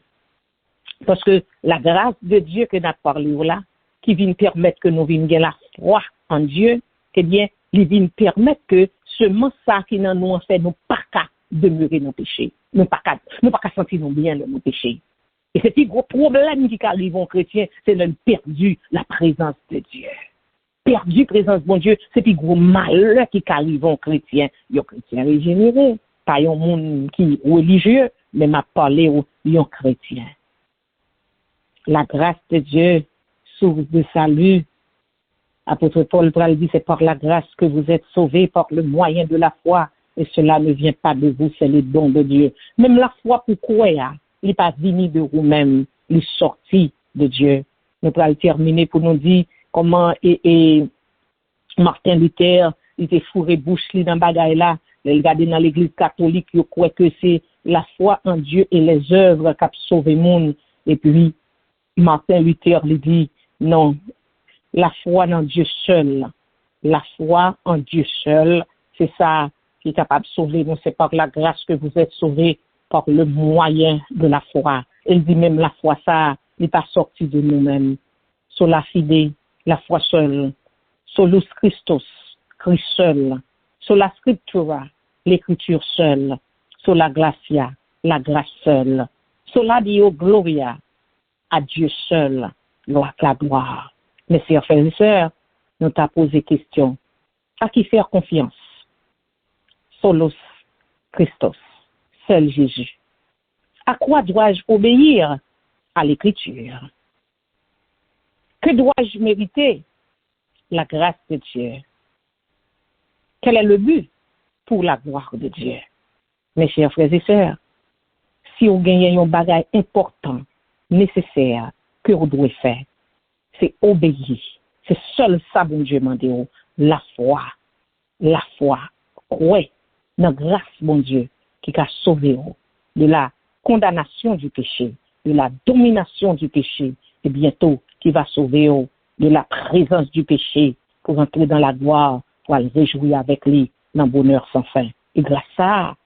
Parce que la grâce de Dieu que nous avons parlé là, qui vient permettre que nous venions la foi en Dieu, eh bien, il vient permettre que seulement ça qui nous en fait, nous pas qu'à demeurer nos péchés. Nous pas qu'à sentir nous bien dans nos péchés. Et c'est un gros problème qui arrive aux chrétiens, c'est de perdu la présence de Dieu. Perdu la présence de mon Dieu, c'est un gros malheur qui arrive aux chrétiens. Il y a chrétiens régénérés, pas un monde qui est religieux, mais m'a parlé aux chrétiens. La grâce de Dieu, source de salut. Apôtre Paul dit, c'est par la grâce que vous êtes sauvés, par le moyen de la foi. Et cela ne vient pas de vous, c'est le don de Dieu. Même la foi, pourquoi il n'est pas venu de vous-même, il est sorti de Dieu. Nous allons terminer pour nous dire comment Martin Luther, il était fourré bouche dans bagaille là. Il regardait dans l'église catholique, il croit que c'est la foi en Dieu et les œuvres qui ont sauvé le monde. Et puis, Martin Luther lui dit, non, la foi en Dieu seul. La foi en Dieu seul, c'est ça qui est capable de sauver nous. C'est par la grâce que vous êtes sauvés, par le moyen de la foi. Il dit même la foi, ça n'est pas sorti de nous-mêmes. Sur la fide, la foi seule. Solus Christus, Christ seul. Sur la scriptura, l'écriture seule. Sur la gracia, la grâce seule. Sur la Dio Gloria, à Dieu seul, la gloire. Mes chers frères et sœurs, nous t'avons posé question. À qui faire confiance? Solus Christus, seul Jésus. À quoi dois-je obéir? À l'écriture. Que dois-je mériter? La grâce de Dieu. Quel est le but? Pour la gloire de Dieu. Mes chers frères et sœurs, si vous gagnez un bagage important, nécessaire, que vous devez faire, c'est obéir. C'est seul ça, bon Dieu, m'a dit, la foi. La foi. Ouais, la grâce, bon Dieu, qui a sauvé de la condamnation du péché, de la domination du péché, et bientôt qui va sauver de la présence du péché pour entrer dans la gloire, pour aller réjouir avec lui dans le bonheur sans fin. Et grâce à ça,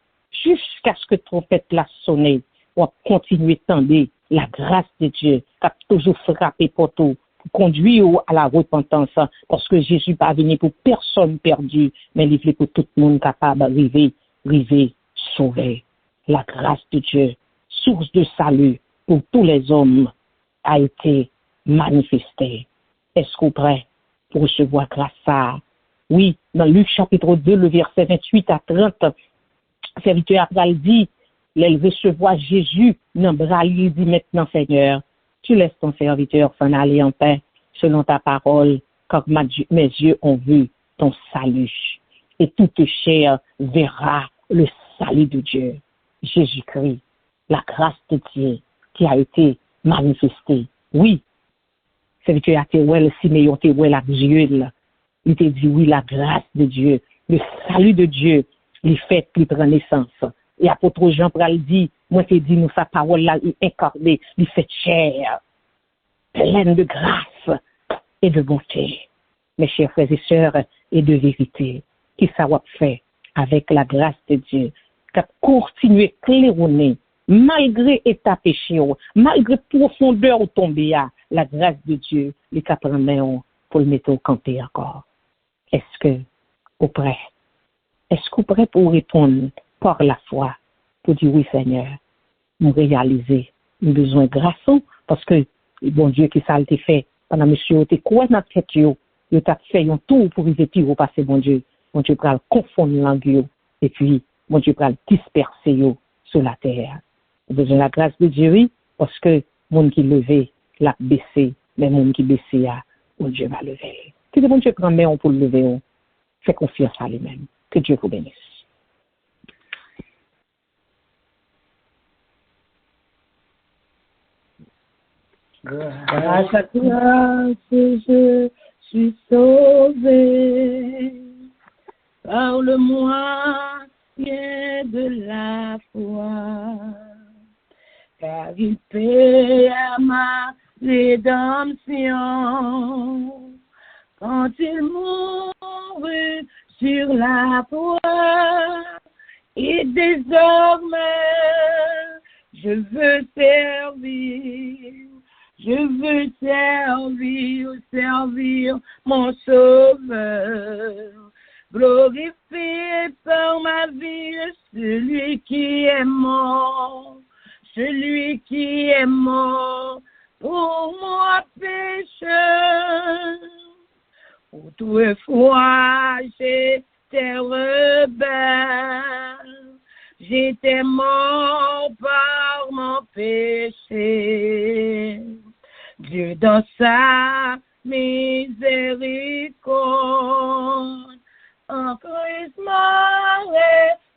jusqu'à ce que trompette l'a sonné, on va continuer à tendre la grâce de Dieu, qui a toujours frappé pour tout, pour conduire à la repentance, parce que Jésus n'est pas venu pour personne perdu, mais il est venu pour tout le monde capable d'arriver, sauver. La grâce de Dieu, source de salut pour tous les hommes, a été manifestée. Est-ce qu'on est prêt pour recevoir grâce à? Oui, dans Luc chapitre 2, le verset 28 à 30, le serviteur après dit, il recevoir Jésus dans le bras, il dit maintenant Seigneur, tu laisses ton serviteur s'en aller en paix selon ta parole, car mes yeux ont vu ton salut. Et toute chair verra le salut de Dieu. Jésus-Christ, la grâce de Dieu qui a été manifestée. Oui, serviteur a été le Siméon, t'es la Dieu, il t'a dit oui, la grâce de Dieu, le salut de Dieu, les faits qui prennent naissance. Et apôtre Jean pral dit, moi t'ai dit nous sa parole là, il incarné, il fait chair, pleine de grâce et de bonté. Mes chers frères et sœurs, et de vérité, qui ça va faire avec la grâce de Dieu, qu'a continué claironner, malgré état péché, malgré profondeur où tombé, la grâce de Dieu, les quatre mains pour le mettre au campé encore. Est-ce que vous prêt? Est-ce que vous prêt pour répondre par la foi, pour dire oui Seigneur, nous réaliser, nous besoin de grâce, parce que bon Dieu qui ça a été fait, pendant monsieur, tu quoi dans tête, il t'a fait un tour pour y puis au passer bon Dieu va le confondre langue, et puis bon Dieu va le disperser sur la terre. Vous besoin de la grâce de Dieu, oui, parce que monde qui levé, l'a baissé, mais monde qui baissé, bon Dieu va lever. Que bon Dieu prend main pour le lever, fais confiance à lui-même. Que Dieu vous bénisse. Grâce à toi, je suis sauvé. Par le moyen de la foi, car il paie à ma rédemption quand il mourut sur la croix. Et désormais, je veux servir mon Sauveur. Glorifié par ma vie, celui qui est mort pour moi pécheur. Autrefois j'étais rebelle, j'étais mort par mon péché. Dieu dans sa miséricorde, en Christ m'a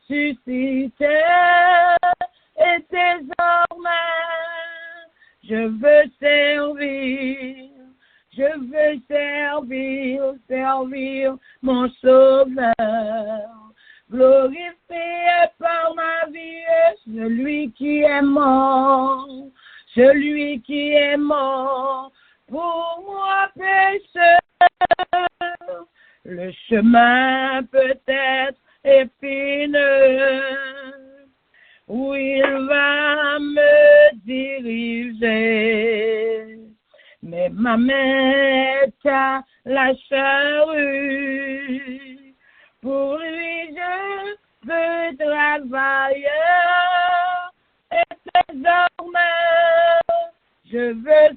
ressuscité, et désormais je veux servir mon Sauveur. Glorifié par ma vie, celui qui est mort pour moi pécheur. Le chemin peut être épineux, où il va me diriger, mais ma main est à la charrue. Pour lui je veux travailler, et désormais je veux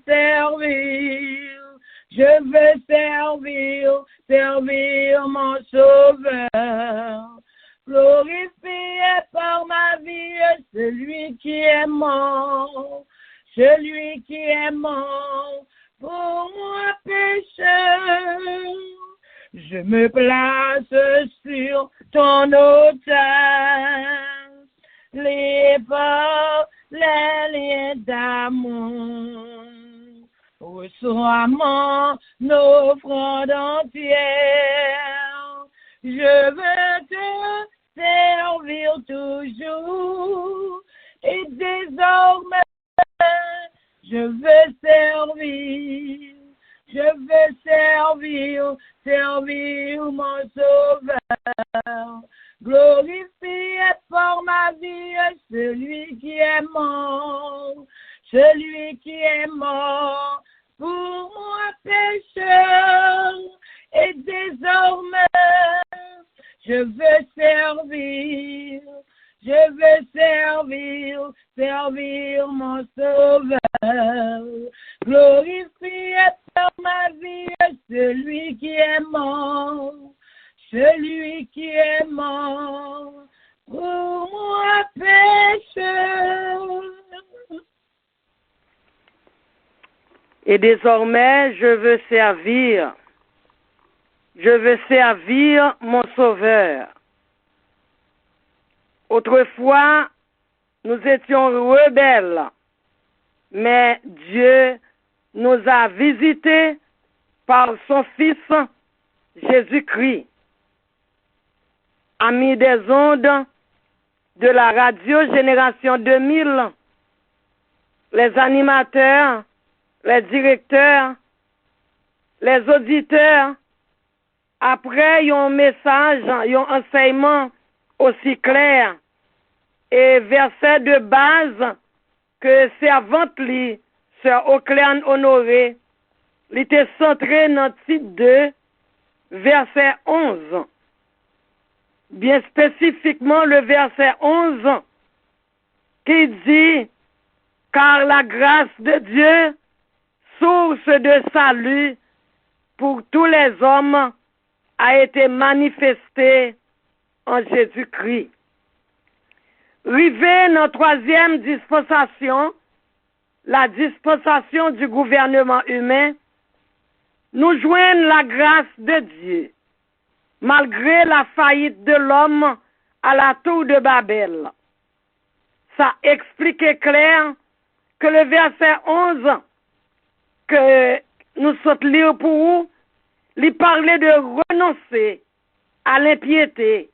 servir mon Sauveur. Glorifié par ma vie, celui qui est mort pour moi pécheur. Je me place sur ton autel, les liens d'amour. Reçois mon offrande entière. Je veux te servir toujours, et désormais je veux servir mon Sauveur. Glorifié par ma vie, celui qui est mort pour moi pécheur. Et désormais je veux servir mon Sauveur. Glorifié par ma vie, celui qui est mort pour moi pécheur. Et désormais, je veux servir mon Sauveur. Autrefois, nous étions rebelles, mais Dieu nous a visités par son Fils Jésus-Christ. Amis des ondes de la radio Génération 2000, les animateurs, les directeurs, les auditeurs, après un message, un enseignement aussi clair et verset de base que servante li, sœur Ocléane Honoré, il était centré dans le titre 2, verset 11. Bien spécifiquement le verset 11 qui dit « Car la grâce de Dieu, source de salut pour tous les hommes, a été manifestée en Jésus-Christ. » Rivé dans troisième dispensation, la dispensation du gouvernement humain, nous joignons la grâce de Dieu, malgré la faillite de l'homme à la tour de Babel. Ça explique clair que le verset 11 que nous sommes lire pour vous, il parlait de renoncer à l'impiété.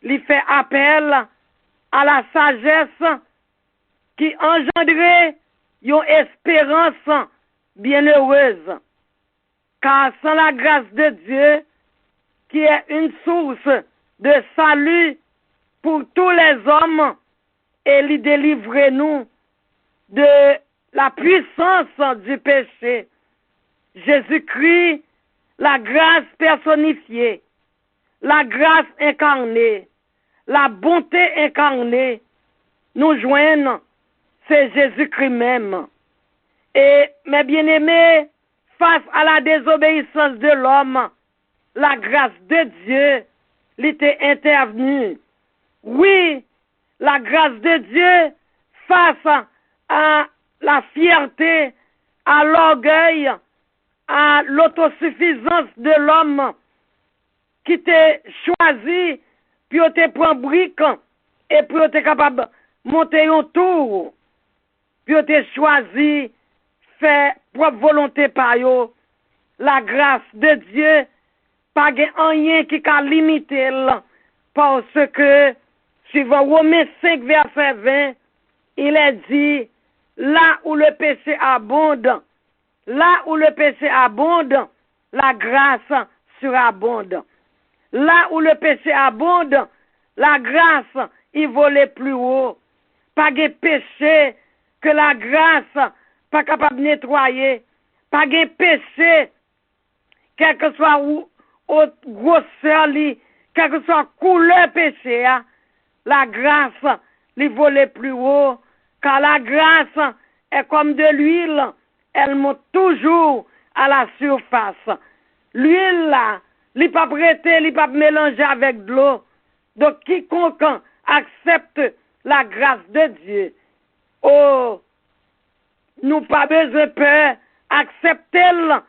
Il fait appel à la sagesse qui engendrait une espérance bienheureuse. Car sans la grâce de Dieu, qui est une source de salut pour tous les hommes, et lui délivrer nous de la puissance du péché. Jésus-Christ, la grâce personnifiée, la grâce incarnée, la bonté incarnée, nous joignent, c'est Jésus-Christ même. Et, mes bien-aimés, face à la désobéissance de l'homme, la grâce de Dieu l'était intervenue. Oui, la grâce de Dieu face à la fierté, à l'orgueil, à l'autosuffisance de l'homme qui t'est choisi, puis t'es prend brique et puis t'es capable de monter un tour, puis t'es choisi, fait propre volonté par yo. La grâce de Dieu, pas rien qui a limité parce que suivant Romains 5, verset 20, il est dit, là où le péché abonde, la grâce surabonde. Là où le péché abonde, la grâce, il volait plus haut. Pas de péché que la grâce pas capable de nettoyer. Pas de péché, quel que soit grosseur, quel que soit couleur péché, la grâce, il volait plus haut. Car la grâce est comme de l'huile, elle monte toujours à la surface. L'huile là, il n'est pas prêté, il n'est pas mélangé avec de l'eau. Donc quiconque accepte la grâce de Dieu, oh, nous pas besoin de peur, acceptez-le,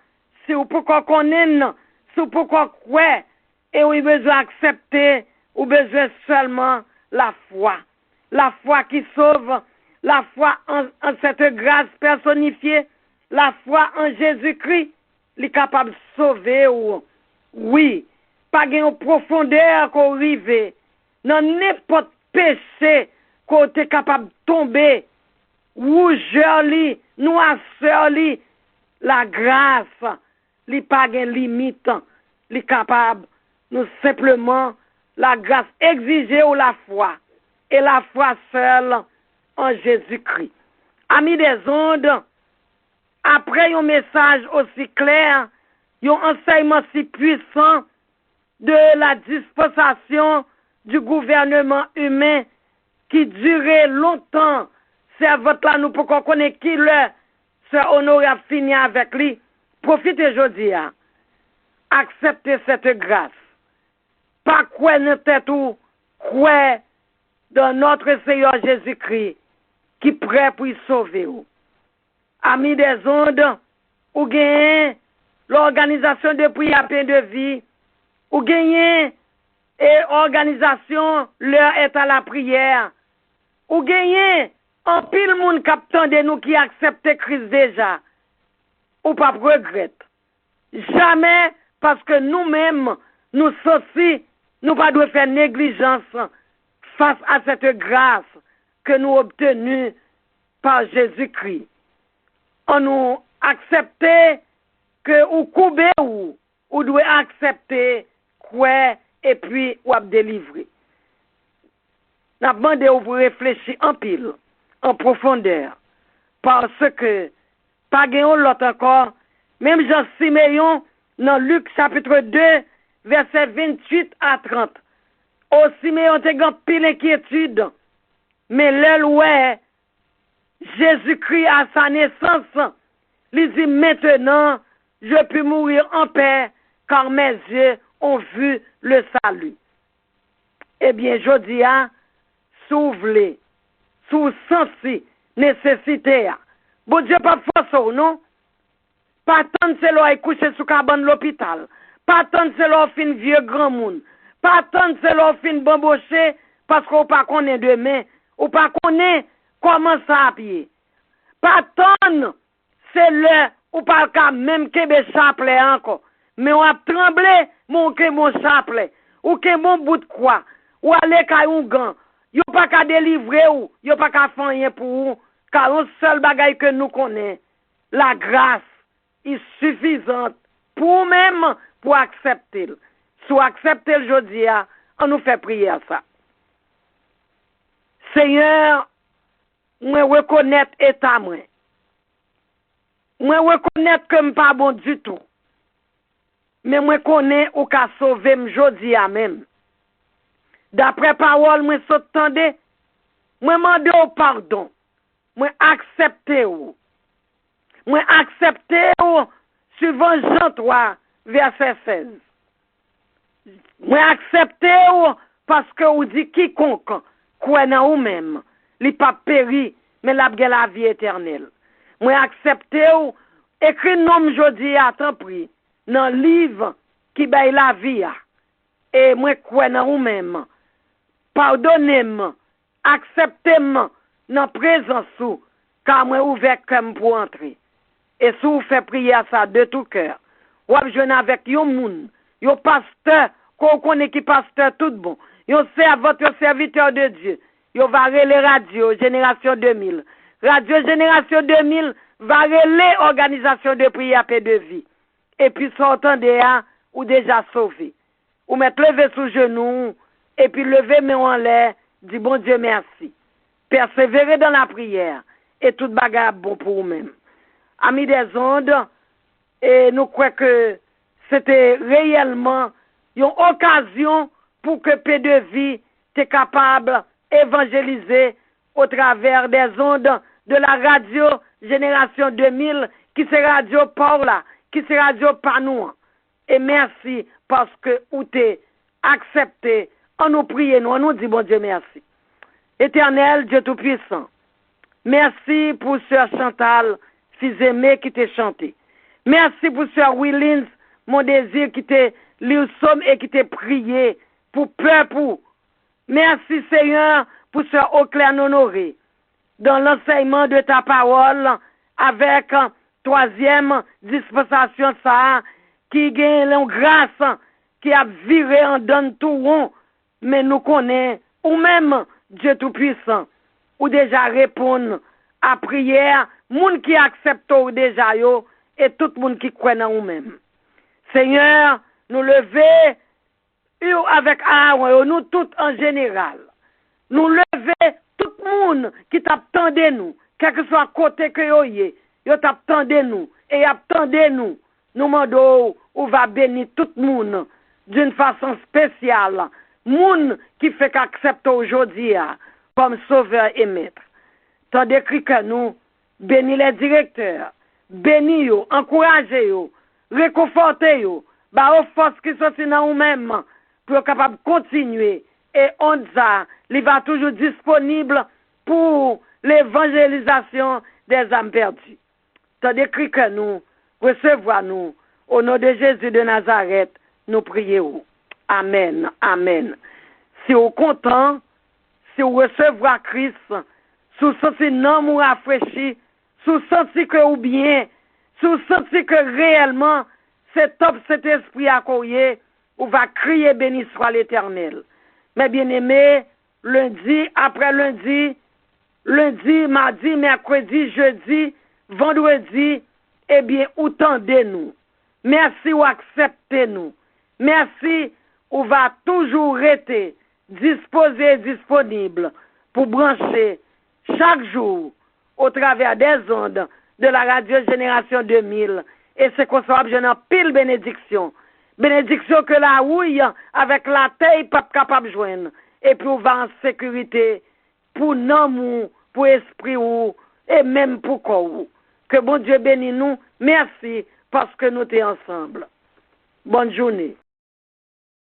si vous pouvez connaître, si vous pouvez croire, et vous besoin d'accepter, ou besoin seulement la foi. La foi qui sauve, la foi en cette grâce personnifiée, la foi en Jésus-Christ, il est capable de sauver. Oui, pas de profondeur qu'on arrive, dans n'importe péché qu'on est capable de tomber, rougeur, noirceur, la grâce, il n'y a pas de limite, il est capable, nous simplement, la grâce exigée ou la foi, et la foi seule en Jésus-Christ. Amis des ondes, après un message aussi clair, un enseignement si puissant de la dispensation du gouvernement humain qui durait longtemps, c'est votre là nous pour qu'on connaisse qui le Sœur Honoré a fini avec lui. Profitez aujourd'hui, acceptez cette grâce. Pas quoi ne tête ou quoi dans notre Seigneur Jésus-Christ qui est prêt pour y sauver. Amis des ondes, ou gagnez l'organisation de prière pain de vie, ou gagnez et organisation l'heure est à la prière, ou gagnez en pile monde captant de nous qui accepte Christ déjà, ou pas regrette. Jamais parce que nous-mêmes, nous aussi, nous pas devons faire négligence face à cette grâce que nous obtenue par Jésus-Christ. On nous accepter que ou couper ou doit accepter quoi et puis ou délivrer. N'a demandé ou vous réfléchir en pile, en profondeur, parce que pas gagnons l'autre encore, même Jean Siméon dans Luc chapitre 2 verset 28 à 30. Au Siméon te grand pile inquiétude, mais l'oué Jésus-Christ à sa naissance, il dit maintenant, je peux mourir en paix, car mes yeux ont vu le salut. Eh bien, je dis, s'ouvre, sous sensi, nécessité. Bon Dieu, pas force, non? Pas tant c'est là, couché sous cabane de l'hôpital. Pas tant c'est là, fin vieux grand monde. Pas tant c'est là, fin bamboché, parce qu'on pas connaît demain, ou pas connaît comment ça a pied. Pas tant c'est le ou pas qu'à même kebe chapelet encore. Mais on a tremblé, mon chapelet, ou que mon bout de quoi, ou aller kay un gant. Yo pas qu'à délivrer ou, yo pas qu'à faire rien pour ou, car un seul bagay que nous connaissons, la grâce est suffisante pour même pour accepter. Si accepter le jeudi, on nous fait prier à ça. Seigneur, moi reconnaître état moi. Moi reconnaître que je pas bon du tout. Mais moi connais ou ka sauver me jodi a même. D'après parole moi s'entendez, moi mande au pardon. Moi accepter ou. Moi accepter ou suivant Jean 3 verset 16. Moi accepter ou parce que ou dit quiconque croit en ou même, li pas péri mais la gen la vie éternelle. Moi accepter ou écrit nom jodi a tant pris dans livre qui baille la vie et moi crois en ou même. Pardonnez-moi, acceptez-moi dans présence sous car moi ouvert comme pour entrer. Et si vous faites prier à ça de tout cœur, ou jeune avec yon moun, yon pasteur, qu'on connaît qui pasteur tout bon, yon votre serviteur de Dieu, yon va relais radio Génération 2000. Radio Génération 2000 va relais organisation de prière paix de vie. Et puis s'entendez ou déjà sauvé. Ou mettre lever sous genou, et puis lever main en l'air, dit bon Dieu merci. Persévérer dans la prière, et toute bagarre bon pour vous-même. Amis des ondes, et nous croyons que c'était réellement une occasion pour que Paix de vie soit capable d'évangéliser au travers des ondes de la radio Génération 2000, qui c'est radio par là, qui c'est radio par nous. Et merci parce que vous t'es accepté. On nous prie, on nous dit bon Dieu merci. Éternel, Dieu Tout-Puissant, merci pour Sœur Chantal, fils aimé qui t'a chanté. Merci pour Sœur Willins, mon désir qui t'a lu somme et qui t'a prié pour peuple. Merci Seigneur pour Sœur Auclair Honoré, dans l'enseignement de ta parole avec troisième dispensation ça, qui gagne la grâce, qui a viré en donne tout rond, mais nous connaissons, ou même Dieu Tout-Puissant, ou déjà répondre à prière, moun qui accepte déjà yo, et tout le monde qui croit en nous-mêmes. Seigneur, nous lever avec Aaron, nous tous en général. Nous lever tout le monde qui t'attendait nous, quel que soit côté que yo t'attendait nous, et attendez nous. Nous demandons ou va bénir tout le monde d'une façon spéciale. Moun qui fait qu'accepter aujourd'hui comme sauveur et maître. Tant d'écrit que nous, bénis les directeurs, bénis yo, encouragez yo, réconfortez yo, bah aux forces qui sont dans nous-mêmes pour être capable de continuer. Et on dit ça, il va toujours disponible pour l'évangélisation des âmes perdues. Tant d'écrit que nous, recevons-nous, au nom de Jésus de Nazareth, nous prions. Amen, amen. Si vous êtes content, si vous recevez Christ, si vous sentez non ou rafraîchi, si vous sentez que vous bien, si vous sentez que réellement, c'est top cet esprit à courir, vous va crier béni soit l'Éternel. Mais bien aimé, lundi, après lundi, mardi, mercredi, jeudi, vendredi, eh bien, ou tendez-nous. Merci ou acceptez-nous. Merci ou va toujours être disposé, disponible pour brancher chaque jour au travers des ondes de la radio Génération 2000. Et c'est qu'on soit en pile bénédiction. Bénédiction que la houille avec la taille pas capable de joindre. Et puis on va en sécurité pour nous, pour esprit ou, et même pour corps. Que bon Dieu bénisse nous. Merci parce que nous sommes ensemble. Bonne journée.